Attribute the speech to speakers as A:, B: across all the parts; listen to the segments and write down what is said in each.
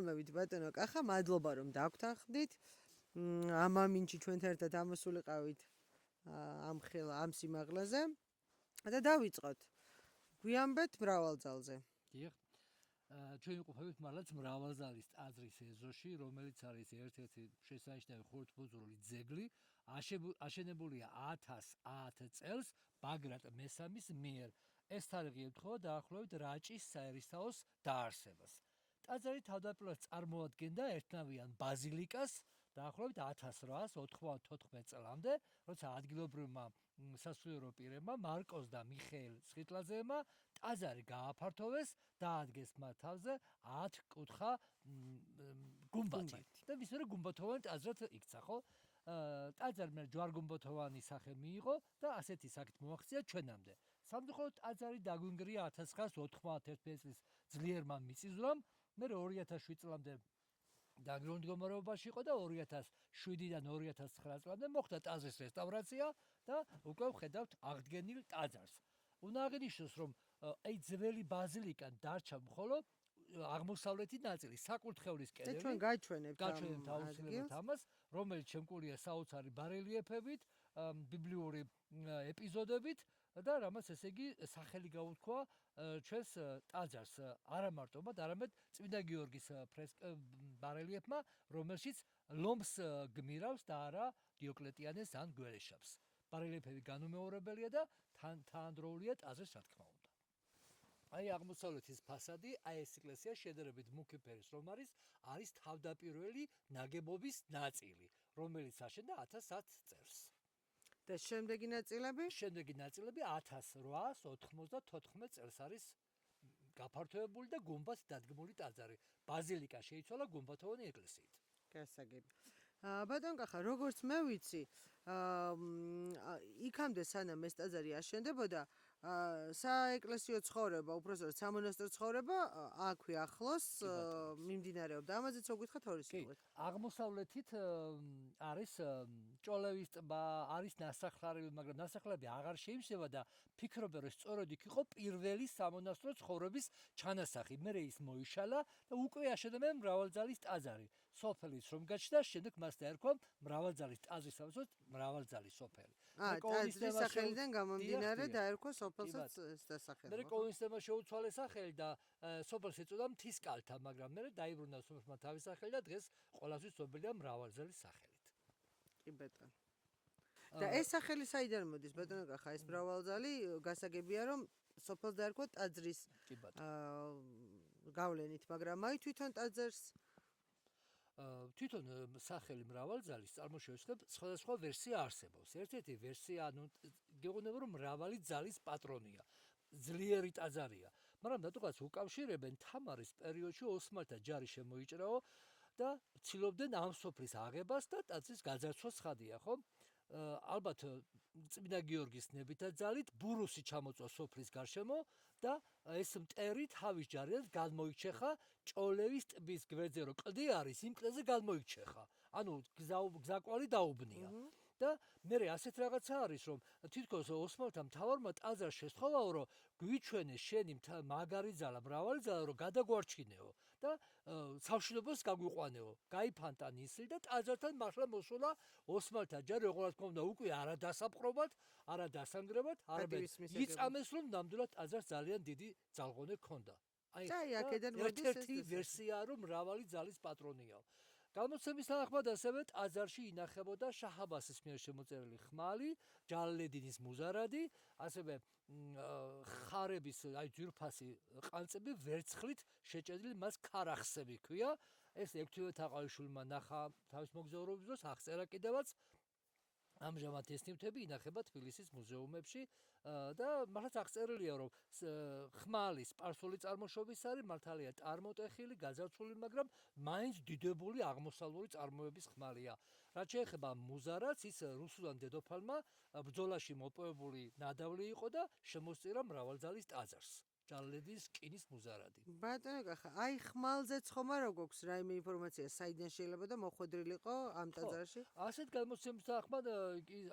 A: მოგესალმებით ბატონო კახა, მადლობა რომ დაგვთანხმდით. ამ ამინჩი ჩვენთან ერთად ამოსულიყავით ამ სიმაღლეზე და დავიწყოთ. გვიანბეთ მრავალძალზე.
B: დიახ. ჩვენ ვიყოფებით მართლაც მრავალძალის ტაძრის ეზოში, რომელიც არის ერთ-ერთი შესანიშნავი ხუროთმოძღვრული ძეგლი, აშენებულია 1010 წელს ბაგრატ მესამის მიერ. ეს თარიღი ემთხვევა დაახლოებით რაჭის საერისთავოს დაარსებას. ტაძარი თავდაპირველად წარმოადგენდა ერთნავიან ბაზილიკას დაახლოებით 1894 წლამდე, როცა ადგილობრივმა სასულიერო პირებმა მარკოს და მიხეილ სხიტლაძეებმა ტაძარი გააფართოვეს და აადგეს მათ თავზე 10 კუთხა გუმბათი. და მისმე გუმბათოვანი ტაძრად იქცა, ხო? ტაძარმა ჯვარგუმბათოვანი სახე მიიღო და ასეთი სახით მოაღწია ჩვენამდე. სამწუხაროდ ტაძარი დაგვინგრია 1991 წლის ძლიერმა მიწისძვრამ, მე 2007 წლამდე დაგროვილ მდგომარეობაში იყო და 2007-დან 2009 წლამდე მოხდა ტაძრის რესტავრაცია და უკვე ვხედავთ აღდგენილ ტაძარს. უნდა აღინიშნოს, რომ აი ძველი ბაზილიკა დარჩა მხოლოდ აღმოსავლეთი ნაწილი, საკურთხევლის კედელი.
A: ჩვენ გაჩვენებთ
B: აუცილებლად ამას, რომელიც შემკულია საოცარი ბარელიეფებით, ბიბლიური ეპიზოდებით და რამაც ესე იგი სახელი გაუთქვა ჩვენს ტაძარს არა მარტო მათ, არამედ წმინდა გიორგის ბარელიეფმა, რომელშიც ლომს გმირავს და არა დიოკლეტიანეს ან გველეშაპს. ბარელიეფები განუმეორებელია და თანადროულია ტაძრის, რა თქმა უნდა. აი აღმოსავლეთის ფასადი, აი ეს ეკლესია შედარებით მუქი ფერის რომ არის თავდაპირველი ნაგებობის ნაწილი, რომელიც აშენდა 1010 წელს.
A: და შემდეგი ნაწილები?
B: შემდეგი ნაწილები 1894 წელს არის გაფართოებული და გუმბათს დადგმული ტაძარი. ბაზილიკა შეიცვალა გუმბათოვანი ეკლესიით.
A: გასაგები. ბატონ კახა, როგორც მე ვიცი, იქამდე სანამ ეს ტაძარი აშენდებოდა, საეკლესიო ცხოვრება, უпростоრად სამონასტრო ცხოვრება აქვე ახლოს მიმდინარეობდა. ამაზეც რო გითხრათ ორი სიტყვით.
B: აღმოსავლეთით არის ჭოლევის ტბა, არის ნასახლარები, მაგრამ ნასახლარები აღარ შეიმჩნევა და ფიქრობენ, რომ სწორედ იქ იყო პირველი სამონასტრო ცხოვრების ჩანასახი. მერე ის მოიშალა და უკვე აშენებენ მრავალძალის ტაძარი. სოფელიც რომ გაჩნდა, შემდეგ მას დაერქვა მრავალძალის ტაძრის სამოსად მრავალძალის სოფელი.
A: ტაძრის სახელიდან გამომდინარე დაერქვა სოფელსაც ეს დასახელება.
B: მე კოინსტემა შეუცვალე სახელი და სოფელს ეწოდა მთისკალთა, მაგრამ მე დაიბრუნდა სოფელმა თავის სახელი და დღეს ყველასთვის ცნობილია მრავალძალის სახელით.
A: კი ბატონო. და ეს სახელი საიდან მოდის ბატონო კახა, ეს მრავალძალი გასაგებია რომ სოფელს დაერქვა ტაძრის გავლენით, მაგრამ აი თვითონ ტაძარს
B: თვითონ სახელი მრავალძალის წარმოშობისგან სხვადასხვა ვერსია არსებობს. ერთ-ერთი ვერსია, გეუბნება რომ მრავალი ძალის პატრონია, ძლიერი ტაძარია, მაგრამ რატოღაც უკავშირებენ თამარის პერიოდში ოსმალთა ჯარი შემოიჭრაო და ცდილობდნენ ამ სოფლის აღებას და ტაძრის გაძარცვას ხადია, ხო? ალბათ წმინდა გიორგის ნებითა ძალით ბურუსი ჩამოწვა სოფლის გარშემო და ეს მტერი თავის ჯარით გამოიჩეხა ჭოლევის ტბის გვერდზე რო კლდი არის, იმ კლდეზე გამოიჩეხა. ანუ გზაკვალი დაუბნია. და მე ასეთ რაღაცა არის, რომ თითქოს ოსმალთა მთავარმა ტაძარს შესთხოვაო, რომ გვიჩვენე შენი მაგარი ძალა, მრავალი ძალა, რომ გადაგვარჩინეო და სამშვიდობოს გაგვიყვანეო. გაიფანტა ნისლი და ტაძართან მართლა მოსულა ოსმალთა ჯარი, როგორ თქმა უნდა, უკვე არა დასაპყრობად, არა დასანგრებად, არამედ იწამეს, რომ ნამდვილად ტაძარს ძალიან დიდი ძალღონე ჰქონდა.
A: აი აქედან მოდის
B: ერთ-ერთი ვერსია, რომ მრავალი ძალის პატრონიაო. გამოცემის თანახმად ასევე ტაძარში ინახებოდა შაჰ-აბასის მიერ შემოწერილი ხმალი, ჯალალედინის მუზარადი, ასევე ხარების, აი ძვირფასი ყანწები ვერცხლით შეჭედილი, მას ქარახსები ქვია. ეს ექვთიმე თაყაიშვილმა ნახა თავის მოგზაურობის დროს, აღწერა კიდევაც. ამჟამად ეს ნივთები ინახება თბილისის მუზეუმებში და მართლაც აღწერილია, რომ ხმალი სპარსული წარმოშობის არის, მართალია ტარმოტეხილი, გაძარცვული, მაგრამ მაინც დიდებული აღმოსავლური წარმოების ხმალია. რაც შეეხება მუზარადს, ის რუსულან დედოფალმა ბრძოლაში მოპოვებული ნადავლი იყო და შემოსწირა მრავალძალის ტაძარს. ჭალედის რკინის მუზარადი.
A: ბატონო კახა, აი ხმალზეც ხომ არა გვაქვს რაიმე ინფორმაცია, საიდან შეიძლება და მოხვედრილიყო ამ ტაძარში?
B: ასეთ გამოცემის თანახმად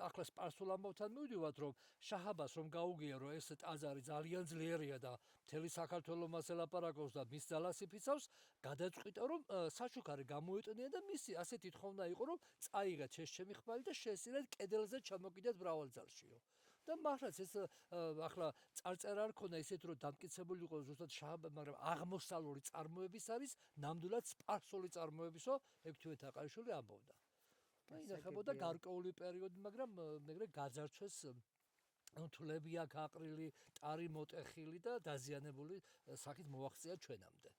B: ახლა სპარსულ ამბავთან მივდივართ, რომ შაჰაბას რომ გაუგია, რომ ეს ტაძარი ძალიან ძლიერია და მთელი საქართველო მას ელაპარაკობს და მის ძალას იფიცავს, გადაწყვიტა, რომ საჩუქარი გამოეტნია და მისი ასეთი თხოვნა იყო, რომ წაიღეთ ეს ჩემი ხმალი და შეესწირეთ კედელზე ჩამოკიდეთ მრავალძალშიო. და მართლაც ეს ახლა წარწერა არ ქონდა ისეთ რომ დამტკიცებული იყო ზუსტად შაჰაბა, მაგრამ აღმოსავლური წარმოების არის ნამდვილად სპარსული წარმოებისო ექვთიმე თაყაიშვილი ამბობდა. და ინახებოდა გარკვეული პერიოდი, მაგრამ მეგრე გაძარცვეს თვლები აქ აყრილი, ტარი მოტეხილი და დაზიანებული სახით მოაღწია ჩვენამდე.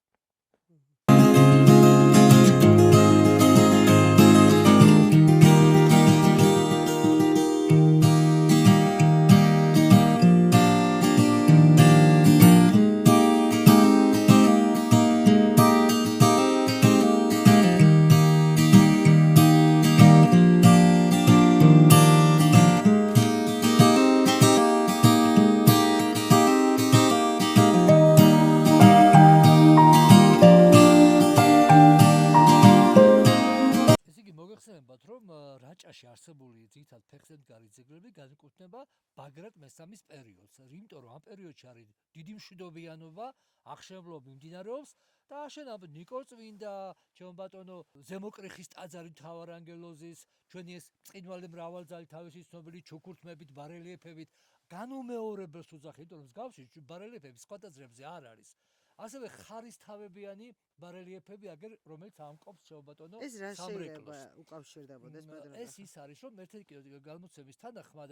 B: რომ რაჭაში არსებული ძირითად ფეხზე მდგარი ძეგლები განეკუთვნება ბაგრატ მესამის პერიოდს, იმიტომ რომ ამ პერიოდში არის დიდი მშვიდობიანობა, აღშენებლობა მიმდინარეობს და აშენა ნიკოლ წმინდა, ჩემო ბატონო, ზემოკრიხის ტაძარი მთავარანგელოზის, ჩვენი ეს წინვალი მრავალძალი თავისი ცნობილი ჩუქურთმებით, ბარელიეფებით განუმეორებელს უძახი, იმიტომ რომ მსგავსი ბარელიეფები სხვა ტაძრებზე არ არის. ასევე ხარისთავებიანი ბარელიეფები აგერ, რომელიც ამკობს შეუბატონო
A: ეს რა შეიძლება უკავშირდებოდეს ბატონო?
B: ეს ის არის, რომ ერთ-ერთი კიდევ გამოცემის თანახმად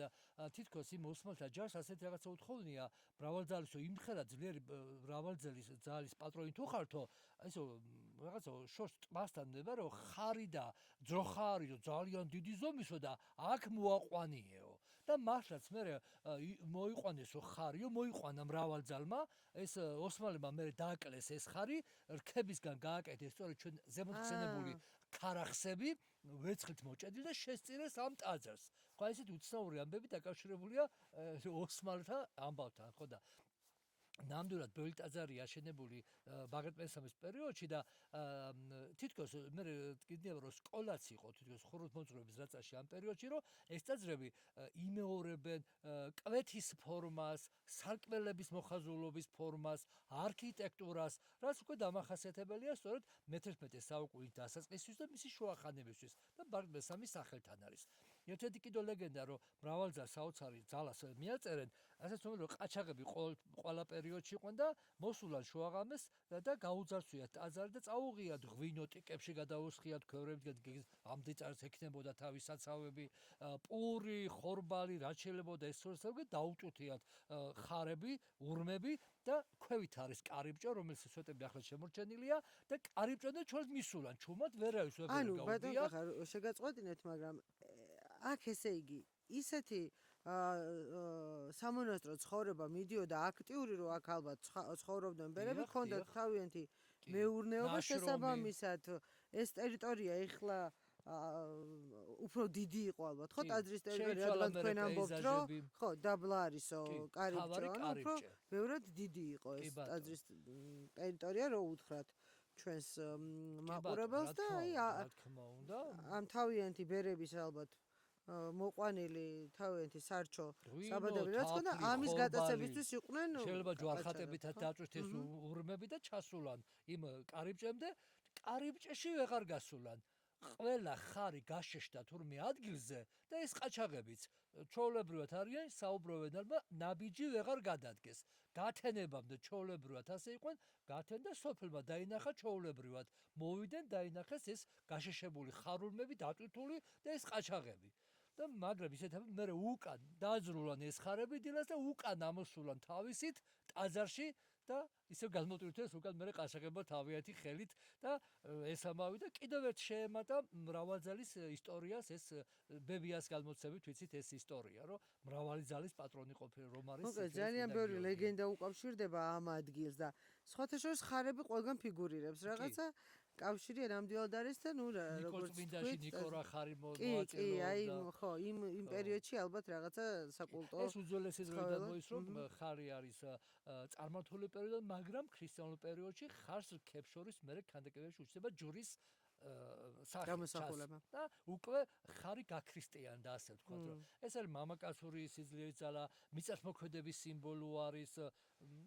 B: თითქოს იმ ოსმალთა ჯარს ასეთი რაღაცა უთხოვნია, მრავალძალისო იმხელა ძლიერი მრავალძალის ძალის პატრონი თუ ხართო, ესო რაღაცა შორს ტბასთან მდებარეო ხარი და ძროხა არისო ძალიან დიდი ზომისო და აქ მოაყვანიეო. და მართლაც მე მოიყვანესო ხარიო, მოიყვანა მრავალძალმა, ეს ოსმალებმა მე დააკლეს ეს ხარი, რქებისგან გააკეთეს სწორედ ჩვენ ზემოთ ხსენებული ქარახსები, ვერცხლით მოჭედილი და შესწირეს ამ ტაძარს. ხო, ესეთი უცნაური ამბები დაკავშირებულია ოსმალთა ამბავთან, ხო და ნამდვილად ბევრი ტაძარი აშენებული ბაგრატ მესამის პერიოდში და თითქოს მე კიდევ რომ სკოლაც იყო თითქოს ხუროთმოძღვრების რაწაში ამ პერიოდში, რომ ეს ტაძრები იმეორებენ კვეთის ფორმას, სარკმელების მოხაზულობის ფორმას, არქიტექტურას, რაც უკვე დამახასიათებელია სწორედ მე-11 საუკუნის დასაწყისისთვის და მისი შუახანებისთვის და ბაგრატ მესამის სახელთან არის. ერთ-ერთი კიდევ ლეგენდა, რომ მრავალძალ საოცარი ძალას მიაწერენ, ასეც რომ ყაჩაღები ყველა პერიოდში იყვნენ და მოსულან შუაღამეს და გაუძარცვიათ ტაძარი და წაუღიათ ღვინო ტიკებში გადაუსხიათ ქვევრებიდან ამდე წარს ექნებოდა თავის საცავები, პური, ხორბალი, რაც შეიძლება ეს სორსები დაუჭუთიათ ხარები, ურმები და ქვევით არის კარიბჭე, რომელიც სვეტები ახლა შემორჩენილია და კარიბჭედან ჩვენს მისულან ჩუმად ვერავის ვერ
A: ანუ ბატონო ხარ შეგაწყვეტინეთ, მაგრამ აქ ესე იგი ისეთი სამონასტრო ცხოვრება მიდიოდა აქტიური, რომ აქ ალბათ ცხოვრობდნენ ბერები, ჰქონდათ თავიანთი მეურნეობა შესაბამისად ეს ტერიტორია ეხლა უფრო დიდი იყო ალბათ, ხო, ტაძრის ტერიტორია, რადგან თქვენ ამბობთ, რომ ხო, დაბლა არისო კარიბჭე, ანუ უფრო ბევრად დიდი იყო ეს ტაძრის ტერიტორია, რო უთხრათ ჩვენს მაყურებელს და აი ამ თავიანთი ბერების ალბათ მოყვანილი თავიანთი სარჩო საბადოები რაც ხონდა, ამის გატაცებისთვის იყვნენ
B: შეიძლება ჯვარხატებითაც დაწვით ეს ურმები და ჩასულან იმ კარიბჭემდე, კარიბჭეში ვეღარ გასულან. ყველა ხარი გაშეშდა თურმე ადგილზე და ეს ყაჩაღებიც ჩვეულებრივად არიან, საუბრობენ და ნაბიჯი ვეღარ გადადგეს. გათენებამდე ჩვეულებრივად ასე იყვნენ, გათენ და სოფელმა დაინახა ჩვეულებრივად. მოვიდნენ, დაინახეს ეს გაშეშებული ხარულმები, დატვირთული და ეს ყაჩაღები. და მაგრამ ისეთები მე უკან დაძრულან ეს ხარები დილას და უკან ამოსულან თავისით ტაძარში და ისევ გადმოტვირთეს უკან მე ყაჩაღებმა თავიანთი ხელით და ეს ამავე და კიდევ ერთ შეემატა მრავალძალის ისტორიას ეს ბებიას გამოცემით ვიცით ეს ისტორია, რომ მრავალი ძალის პატრონი ყოფილი რომ არის.
A: მოკლედ ძალიან ბევრი ლეგენდა უკავშირდება ამ ადგილს და სხვათა შორის ხარები ყველგან ფიგურირებს, რაღაცა კავშირი ნამდვილად არის და ნუ როგორც
B: წმინდაში ნიკორა ხარი
A: კი, აი ხო, იმ პერიოდში ალბათ რაღაცა საკულტო
B: ეს უძველესი დროიდან მოისურვ ხარი არის წარმართული პერიოდი, მაგრამ ქრისტიანულ პერიოდში ხარს რქებს შორის მერე ქანდაკებაში უჩნდება ჯვრის
A: გამოსახულება
B: და უკვე ხარი გაქრისტიანდა ასე ვთქვათ რომ ეს არის მამაკაცური სიძლიერის ძალა მიწათმოქმედების სიმბოლო არის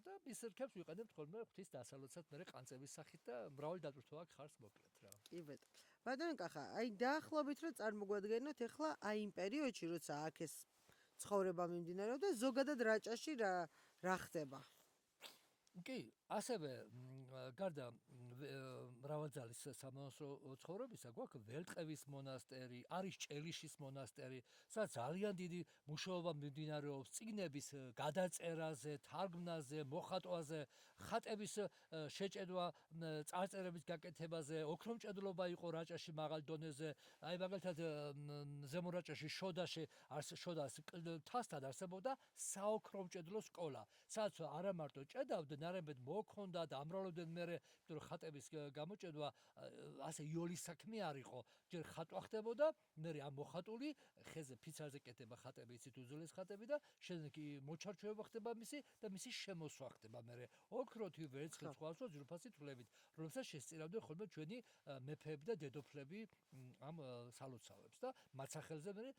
B: და ის რქებს ვიყენებთ ხოლმე ღვთის დასალოცად მერე ყანწების სახით და მრავალი დატვირთვა აქვს ხარს მოკლედ რა
A: კი ბატონო ბატონო კახა აი დაახლოებით რომ წარმოგვადგენოთ ახლა აი იმ პერიოდში როცა აქ ეს ცხოვრება მიმდინარეობდა ზოგადად რაჭაში რა ხდება
B: კი ასევე გარდა მრავალძალის სამონასტრო ცხოვრებისა გვაქვს ველტყევის მონასტერი, არის ჭელიშის მონასტერი, სადაც ძალიან დიდი მუშაობა მიმდინარეობს წიგნების გადაწერაზე, თარგმნაზე, მოხატვაზე, ხატების შეჭედვა, წარწერების გაკეთებაზე, ოქრომჭედლობა იყო რაჭაში მაღალ დონეზე, აი მაგალითად ზემო რაჭაში შოდას თასთან არსებობდა საოქრომჭედლო სკოლა, სადაც არა მარტო ჭედავდნენ, არამედ მოქონდათ, ამრავლებდნენ მერე, იმიტომ რომ ხატების გამოჭედვა ასე იოლის საქმე არ იყო. ჯერ ხატვა ხდებოდა, მერე ამ მოხატული ხეზე ფიცარზე კეთება ხატები, იცით უძველეს ხატები და შემდეგ კი მოჩარჩოება ხდება მისი და მისი შემოსვა ხდება მერე. ოქროთი, ვერცხლით, სხვადასხვა ძვირფასი თვლებით, რომელსაც შესწირავდნენ ხოლმე ჩვენი მეფეები და დედოფლები ამ სალოცავებს და მათ სახელზე მერე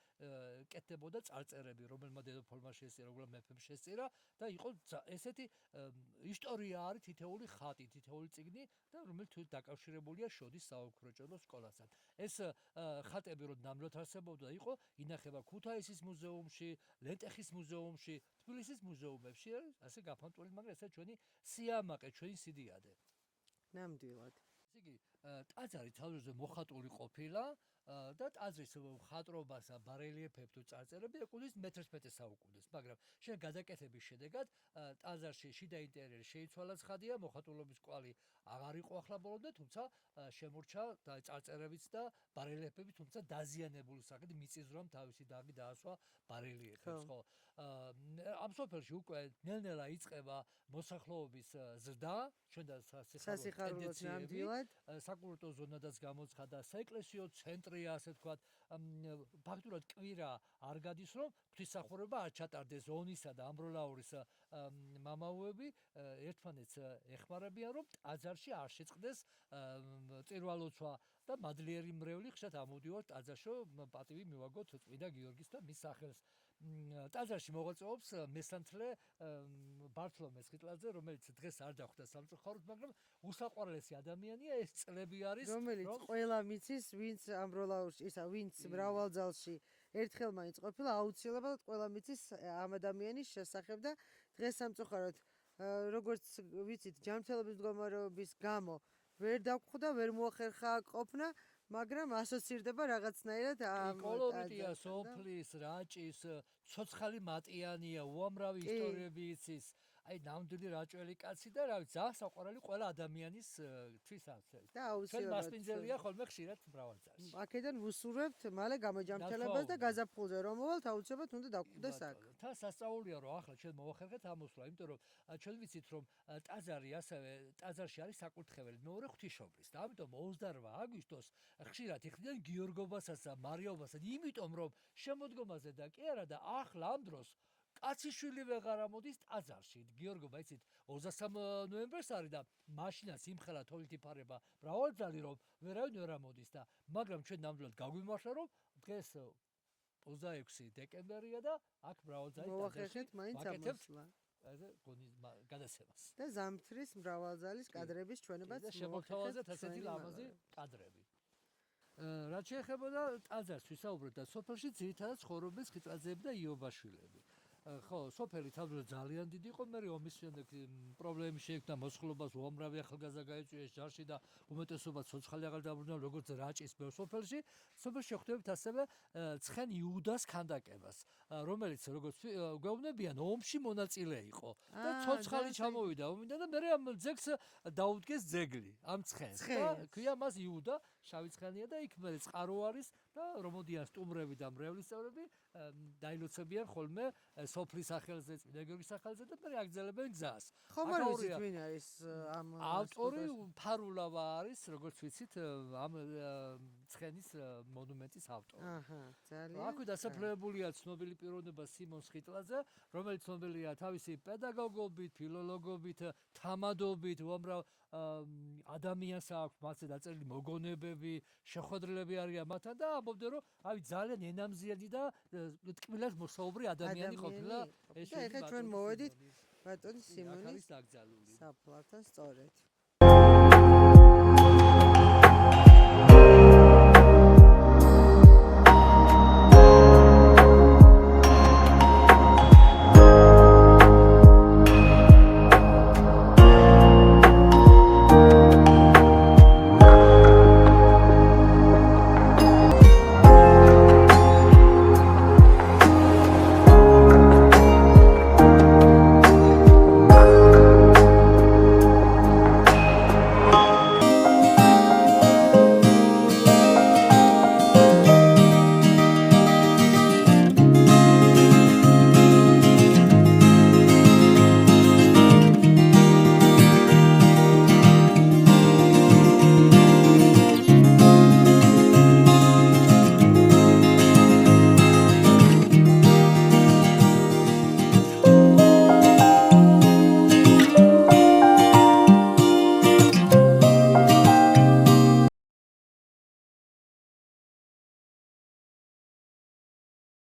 B: კეთდებოდა წარწერები, რომელმა დედოფალმა შესწირა, რომელმა მეფემ შესწირა და იყო ესეთი ისტორია არის თითეული ხატი, თითეული წიგნი და რომელიც თვითონ დაკავშირებულია შოდის საოქროჭედლო სკოლასთან. ეს ხატები რომ ნამდვილად არსებობდა, იყო ინახება ქუთაისის მუზეუმში, ლენტეხის მუზეუმში, თბილისის მუზეუმებში, ასე გაფანტული, მაგრამ ესა ჩვენი სიამაყე, ჩვენი სიდიადე.
A: ნამდვილად.
B: ესე იგი, ტაძარი თავზე მოხატული ყოფილა და ტაძრის მხატვრობას ბარელიეფებს თუ წარწერები ეკუთვნის მე-11 საუკუნეს, მაგრამ შენ გადაკეთების შედეგად ტაძარში შიდა ინტერიერი შეიცვალა ცხადია, მოხატულობის კვალი აღარ იყო ახლა ბოლომდე, თუმცა შემორჩა და წარწერებიც და ბარელიეფები, თუმცა დაზიანებული სახით მიწისძვრამ თავისი დაღი დაასვა ბარელიეფებს, ხო? ამ სოფელში უკვე ნელ-ნელა იწყება მოსახლეობის ზრდა, ჩვენ და
A: სასიხარულოს ნამდვილად
B: საკულტო ზონადაც გამოცხადა, საეკლესიო ცენტრია, ასე ვთქვათ, ფაქტურად კვირა არ გადის, რომ ღვთისმსახურება არ ჩატარდეს ონისა და ამბროლაურის მამაუები ერთმანეთს ეხმარებიან, რომ ტაძარში არ შეწყდეს წირვალოცვა და მადლიერი მრევლი ხშირად ამოდივართ ტაძარში, პატივი მივაგოთ წმინდა გიორგის და მის სახელს. ტაძარში მოღვაწეობს მესანთლე ბართლომეს ხიტლაძე, რომელიც დღეს არ დახვდა სამწუხაროდ, მაგრამ უსაყვარლესი ადამიანია, ეს წლები არის,
A: რომელიც ყველა მიცის, ვინც ამბროლაურში, ვინც მრავალძალში ერთხელ მაინც ყოფილა, აუცილებლად ყველა მიცის ამ ადამიანის შესახებ და დღეს სამწუხაროდ როგორც ვიცით, ჯანმრთელობის მდგომარეობის გამო ვერ დაგხვდა, ვერ მოახერხა ყოფნა, მაგრამ ასოცირდება რაღაცნაირად ამ
B: კოლორიტია სოფლის, რაჭის, ცოცხალი მატიანია, უამრავი ისტორიები იცის. აი ნამდვილი რაჭველი კაცი და რა ვიცი, საყვარელი ყველა ადამიანის თვისაც.
A: და აუცილებლად
B: მასპინძელია ხოლმე ხშირად მრავალძალში.
A: აქედან ვუსურვებთ მალე გამოჯამრთელებას და გაზაფხულზე რომ მოვალთ, აუცილებლად უნდა დაგხვდეს აქ.
B: თან სასწაულია რომ ახლა ჩვენ მოვახერხეთ ამოსვლა, იმიტომ რომ ჩვენ ვიცით რომ ტაძარი ასევე ტაძარში არის საკურთხეველი მეორე ღვთისმშობლის და ამიტომ 28 აგვისტოს ხშირად იხდიან გიორგობასაც და მარიობასაც, იმიტომ რომ შემოდგომაზე და კი არა და ახლა ამ დროს კაციშვილი ვეღარ ამოდის ტაძარში. გიორგობა იცით 23 ნოემბერს არის და მაშინაც იმხელა თოვლით იფარება მრავალძალი რომ ვერავინ ვერ ამოდის და მაგრამ ჩვენ ნამდვილად გაგვიმართლა რომ დღეს 26 დეკემბერია და აქ მრავალძალი
A: მოვახერხეთ მაინც ამოსვლა.
B: ასე გონის გადაცემას.
A: და ზამთრის მრავალძალის კადრების ჩვენებაც
B: შემოგთავაზეთ ასეთი ლამაზი კადრები. რაც შეეხებოდა ტაძარს ვისაუბრეთ და სოფელში ძირითადად ცხოვრობენ ხიტლაძეები და იობაშვილები. ხო, სოფელი თავდაპირველად ძალიან დიდი იყო, მე ომის შემდეგ პრობლემები შეექმნა, მოსახლეობას უამრავი ახალგაზრდა გაიწვიეს ჯარში და უმეტესობა ცოცხალი აღარ დაბრუნდა, როგორც რაჭის ბევრ სოფელში. სოფელში ხვდებით ასევე ცხენ იუდას ქანდაკებას, რომელიც როგორც გვეუბნებიან, ომში მონაწილე იყო და ცოცხალი ჩამოვიდა ომიდან და მე ამ ძეგლს დაუდგეს ძეგლი, ამ ცხენს და ქვია მას იუდა. შავიცხანია და იქ მე წყარო არის და რომ მოდიან სტუმრები და მრევლის წევრები დაილოცებიან ხოლმე სოფლის სახელზე, წმინდა გიორგის სახელზე და მე აგრძელებენ გზას.
A: ხომ არ ვიცით ვინ არის ამ
B: ავტორი ფარულავა არის, როგორც ვიცით, ამ ცხენის მონუმენტის ავტორი.
A: აჰა, ძალიან.
B: აქვე დასაფლავებულია ცნობილი პიროვნება სიმონ სხიტლაძე, რომელიც ცნობილია თავისი პედაგოგობით, ფილოლოგობით, თამადობით, უამრავ ადამიანს აქვს მასზე დაწერილი მოგონებები, შეხვედრილები არიან მათთან და ამბობდნენ, რომ ავი ძალიან ენამზიანი და ტკბილად მოსაუბრი ადამიანი ყოფილა ეს.
A: და ეხლა ჩვენ მოვედით ბატონ სიმონის
B: აქ არის დაკრძალული.
A: საფლავთან სწორედ.